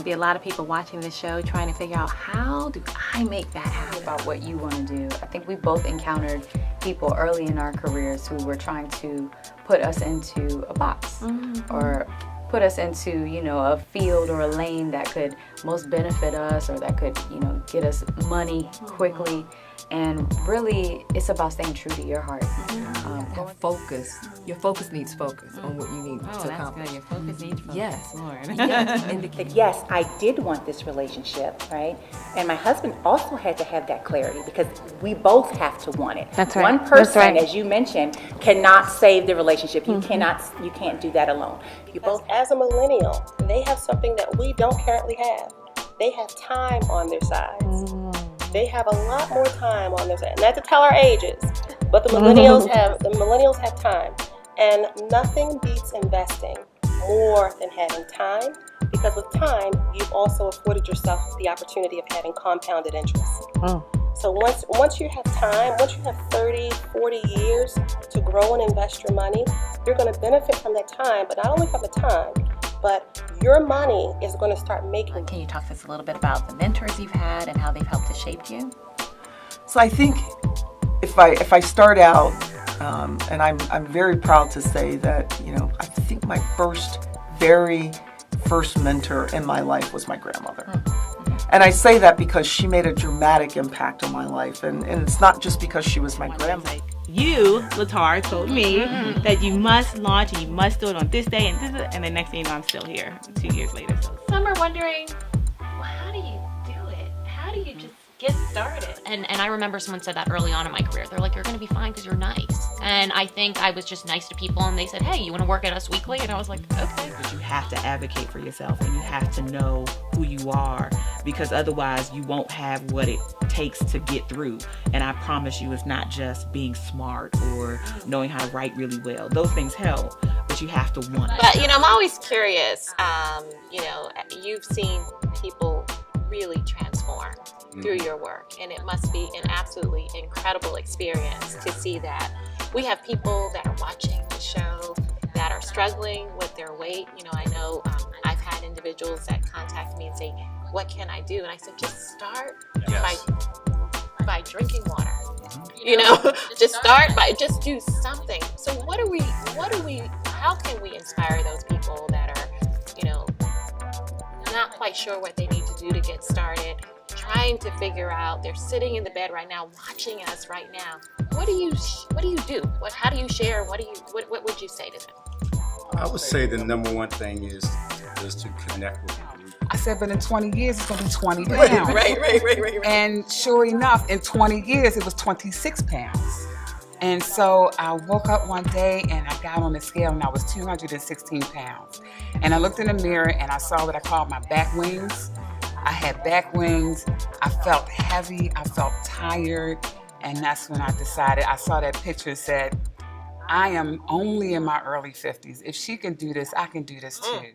be a lot of people watching this show trying to figure out, how do I make that happen? About what you want to do. I think we both encountered people early in our careers who were trying to put us into a box or put us into, you know, a field or a lane that could most benefit us or that could, you know, get us money quickly. And really, it's about staying true to your heart. Focus. Your focus needs focus on what you need to accomplish. Good. Your focus needs focus. Yes. Lord. But yes, I did want this relationship, right? And my husband also had to have that clarity because we both have to want it. That's right. One That's person, right. as you mentioned, cannot save the relationship. You can't do that alone. You both. As a millennial, they have something that we don't currently have. They have time on their sides. They have a lot more time on their side. Not to tell our ages, but the millennials have time. And nothing beats investing more than having time, because with time, you've also afforded yourself the opportunity of having compounded interest. So once you have time, once you have 30, 40 years to grow and invest your money, you're going to benefit from that time, but not only from the time, but your money is going to start making. Can you talk to us a little bit about the mentors you've had and how they've helped to shape you? So I think if I start out, and I'm very proud to say that, you know, I think my very first mentor in my life was my grandmother. And I say that because she made a dramatic impact on my life, and it's not just because she was my grandmother. You, Latar, told me that you must launch and you must do it on this day and the next thing you know, I'm still here 2 years later. So Some are wondering, well, how do you do it? How do you just get started? And I remember someone said that early on in my career. They're like, you're going to be fine because you're nice. And I think I was just nice to people, and they said, hey, you want to work at Us Weekly? And I was like, okay. but you have to advocate for yourself and you have to know who you are, because otherwise you won't have what it takes to get through. And I promise you, it's not just being smart or knowing how to write really well. Those things help, but you have to want it. But, I'm always curious. You've seen people really transform through your work, and it must be an absolutely incredible experience to see that. We have people that are watching the show that are struggling with their weight. I know I've had individuals that contact me and say, what can I do? And I said, just start by drinking water. Just start by, just do something. So how can we inspire those people that are, not quite sure what they need to do to get started, trying to figure out, they're sitting in the bed right now, watching us right now. What do you do? How do you share? What would you say to them? I would say the number one thing is to connect with the group. I said, but in 20 years, it's going to be 20 pounds. Right. And sure enough, in 20 years, it was 26 pounds. And so I woke up one day and I got on the scale and I was 216 pounds. And I looked in the mirror and I saw what I called my back wings. I had back wings. I felt heavy. I felt tired. And that's when I decided, I saw that picture and said, I am only in my early 50s. If she can do this, I can do this too.